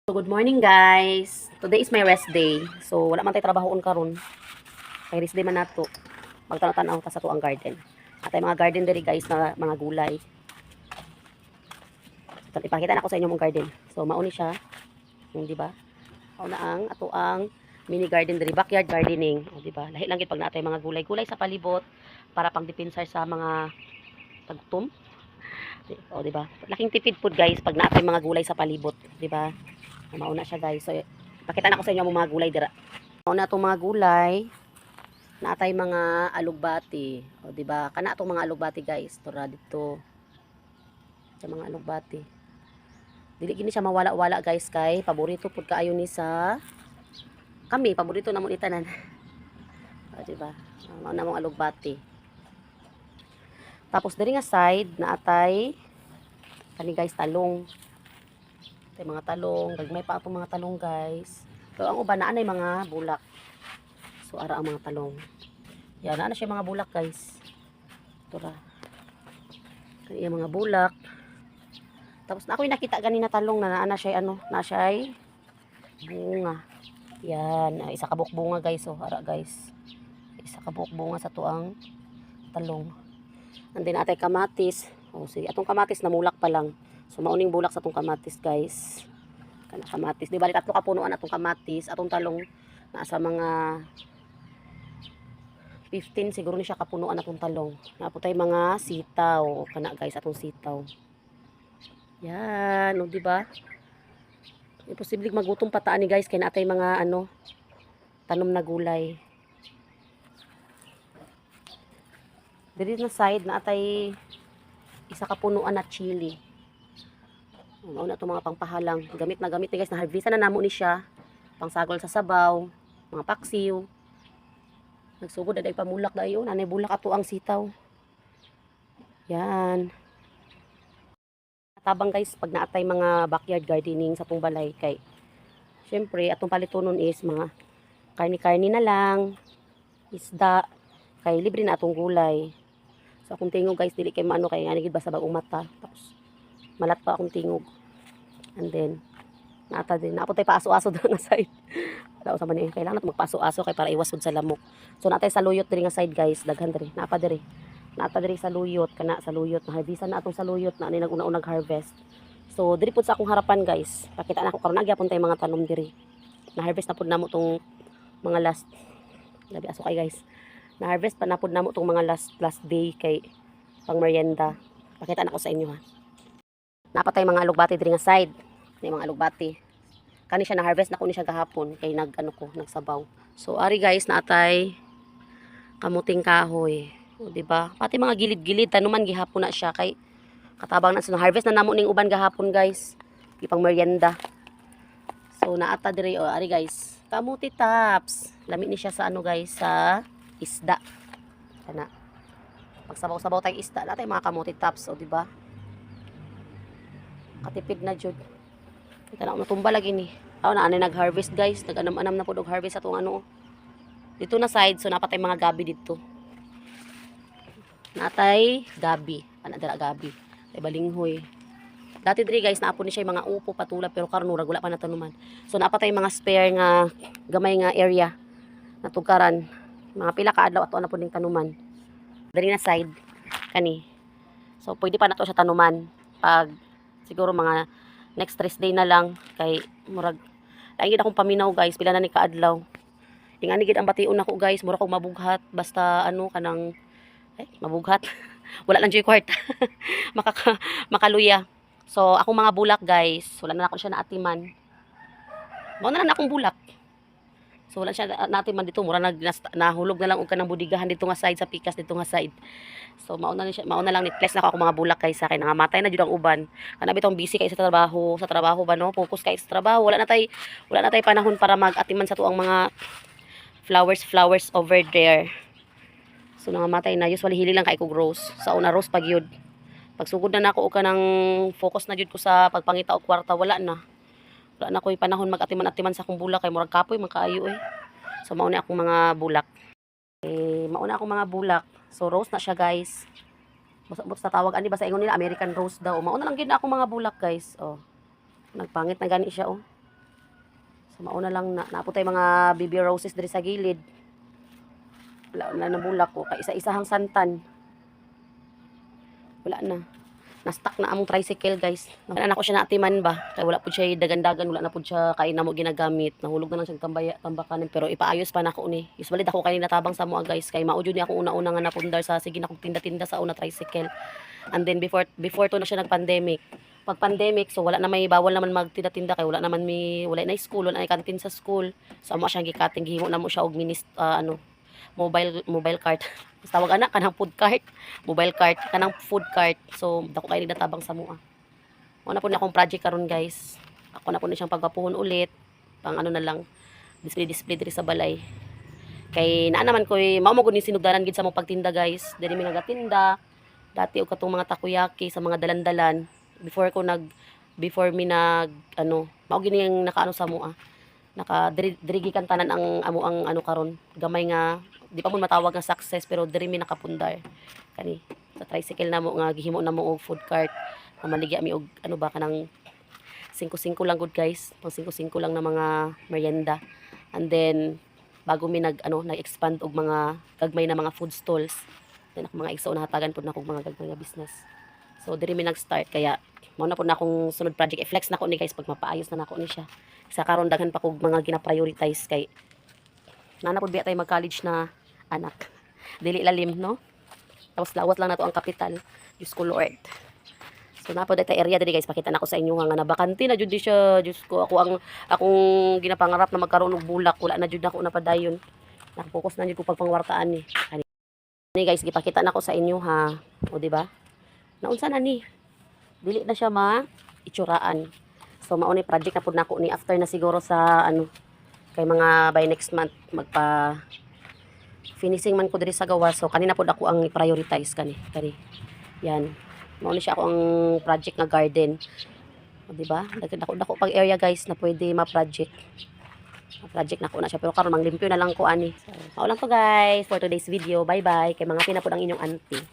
So, good morning guys. Today is my rest day. So, wala man tayo trabahoon karon. Kay rest day man nato. Magtanaw-tanaw ta sa tuang garden. Atay mga garden diri guys na mga gulay. So, ipakita na ko sa inyo mong garden. So, mauni siya. Yung di ba? Mao na ang ato ang mini garden diri, backyard gardening. O di ba? Lahi lang gid pag natay mga gulay-gulay sa palibot para pang depensa sa mga tagtom. O di ba? Laking tipid pud guys pag natay mga gulay sa palibot, di ba? Mauna siya guys. So, pakita na ko sa inyo mga gulay dira. Mauna itong mga gulay. Naatay mga alugbati. O, diba? Kana itong mga alugbati guys. Tura dito. Sa mga alugbati. Dili gini siya mawala-wala guys kay paborito pud kaayo ni sa kami. Paborito na mo ni tanan. O, diba? Mauna mong alugbati. Tapos diri nga side naatay kani guys talong. Ito mga talong, gagmay pa itong mga talong guys. Pero ang uban na anay mga bulak. So ara ang mga talong. Yan na siya mga bulak guys. Ito ra. Kaya mga bulak. Tapos na ako'y nakita ganina talong na naana siya ano, na siya bunga. Yan, isa ka buok bunga guys. So ara guys. Isa ka buok bunga sa tuang talong. Nandin atay kamatis. Oh, sige, atong kamatis namulak pa lang. So mauning bulak sa atong kamatis guys. Kana kamatis, di bali tatlo ka punuan atong kamatis, atong talong nasa mga 15 siguro ni siya kapunuan atong talong. Naputay mga sitaw, kana guys atong sitaw. Yan, no, di ba? Imposible magutom pataan ni guys kay natay mga ano tanom na gulay. Diri na side naatay isa ka punuan na chili. Mao na itong mga pangpahalang. Gamit na gamit ni guys. Na-harvestan na namo ni siya. Pangsagol sa sabaw. Mga paksiw. Nagsugod na day pamulak na yun. Nanay bulak ato ang sitaw. Yan. Tabang guys pag naatay mga backyard gardening sa itong balay. Kay syempre atong palitonon is mga karni-karni na lang. Isda. Kay libre na atong gulay. So akong tingog guys. Dili kay maano kay nga nagid basa bagong mata. Tapos malat pa akong tingog. And then, naata din. Naapot tayo paaso-aso doon nga side. Wala ko sa mani. Kailangan natin magpaaso-aso kay para iwasod sa lamok. So, naatay sa luyot diri nga side guys. Daghan diri. Naapa diri. Naapa diri sa luyot. Kana sa luyot. Naharbisan na atong sa luyot. Na nag-una-unag harvest. So, diri pud sa akong harapan guys. Pakita na ko karon nagyapon tay mga tanom diri. Na-harvest na pud namo tong mga last. Labi aso kay guys. Na-harvest pa na pud namo tong mga last day kay pang merienda. Pakita na ko sa inyo ha. Napatay mga alugbati diri nga side. May mga alugbati. Kani siya na harvest na ko ni siya gahapon kay nagsabaw. So ari guys naatay kamuting kahoy. O di ba? Pati mga gilid-gilid tanuman gihapon na siya kay katabang na sa harvest na namo ning uban gahapon guys. Ipang merienda. So naata diri o ari guys. Kamuti tops. Lami ni siya sa ano guys sa isda. Kana. Pagsabaw-sabaw tay isda, natay mga kamuti tops o di ba? Katipid na jud. Kita na matumba lagi ni. Aw na ani nag-harvest guys, nag-anam-anam na pud og harvest atong ano. Dito na side so napatay mga gabi dito. Natay gabi, ana dira gabi. Ay balinghoy. Dati diri guys naapon ni siya mga upo patulap pero karon murag wala pa na tanuman. So napatay mga spare nga gamay nga area na tugaran. Mga pila ka adlaw ato na pud ning tanuman. Diri na side kani. So pwede pa nato siya tanuman pag siguro mga next rest day na lang kay murag lain gid akong paminaw guys pila na ni kaadlaw. Ingani gid ang bation nako guys mura kog mabughat basta ano kanang mabughat. Wala lang joy kwarta. Makaluya. So akong mga bulak guys, wala na ako siya naatiman. Mao na lang akong bulak. So wala siya natin man dito mura nahulog na lang og kanang budigahan dito nga side sa pikas dito nga side. So mao na lang ni flex na ako mga bulak kay sa akin nangamatay na jud ang uban. Kana bitong busy kay sa trabaho ba no? Focus kay sa trabaho. Wala na tay panahon para mag-atiman sa tuang mga flowers over there. So nangamatay na usually hili lang kay ko grows. Sa una rose pag yun. Pagsugod na nako og kanang focus na jud ko sa pagpangita og kwarta wala na. Wala na ko'y panahon mag-atiman-atiman sa akong bulak kay murag kapoy man kaayo eh. So mao ni akong mga bulak. Mauna akong mga bulak. So rose na siya guys. Basta tawag ani ba sa ingon nila American rose daw. Mao na lang gid na akong mga bulak guys. Oh. Nagpangit na gani siya oh. So mauna lang na naaputay mga baby roses diri sa gilid. Wala na nabulak ko kay isa-isahang santan. Wala na. Na-stuck na among tricycle, guys. Wala na ko siya naatiman ba? Kay wala pud siya dagan-dagan, wala na pud siya kain na mo ginagamit. Nahulog na lang siya tambakan pero ipaayos pa nako ni. Usually dako kay natabang sa mo, guys, kay mao jud ni ako una-una nga napundar sa sige na kog tinda-tinda sa una tricycle. And then before to na siya nag-pandemic. Pag pandemic, so wala na may bawal naman magtinda-tinda kay wala naman wala na school, wala na kantin sa school. So amo siya gikating gihimo na mo siya og mobile cart. Tawag anak kanang food cart, mobile cart, kanang food cart. So dako kay nagdatabang sa mua. Mo na po na akong project karon, guys. Ako na po na siyang pagpapuhon ulit. Pang ano na lang, display diri sa balay. Kay naa naman ko mao mo gud ni sinugdanan gid sa mong pagtinda, guys. Diri mi nagatinda. Dati og katong mga takoyaki sa mga dalan-dalan. Before mi mao gini yung nakaano sa mua. Naka diri kan tanan ang ano karon, gamay nga di pa mo matawag nga success pero diri mi nakapundar kani sa tricycle na mo nga gihimo na mo og food cart na maligya mi og ano ba kanang 5-5 lang good, guys, pang 5-5 lang na mga merienda. And then bago mi nag-expand og mga gagmay na mga food stalls, then ako mga igsoon na hatagan pud na kog mga gagmay nga business. So diri mi nag-start kaya mao na pud na akong sunod project i-flex na ko ni, guys, pag mapaayos na nako ni siya. Sa karon daghan pa kog mga gina-prioritize kay nana pud biya tay mag-college na anak. Dili lalim, no? Tapos lawat lang na to ang kapital. Diyos ko, Lord. So napod ita area diri, guys, pakita na ko sa inyo nga nabakante na jud di siya. Diyos ko, akong ginapangarap na magkaroon og bulak, wala na jud nako napadayon. Nakapokus na jud ko pagpangwartaan ni. Ani, guys, gipakita na ko sa inyo, ha. O di ba? Naunsa na ni? Dili na siya itsuraan. So mao ni project na pud nako ni after na siguro sa kay mga by next month finishing man ko diri sa gawa. So kanina pud ako ang prioritize kani. Yan. Mao ni siya ako ang project nga garden. O di ba? Dako pag area, guys, na pwede ma-project. Ma-project na ko na siya pero karon manglimpyo na lang ko ani. So, mao lang to, guys, for today's video. Bye-bye. Kay mga pinapod ang inyong auntie.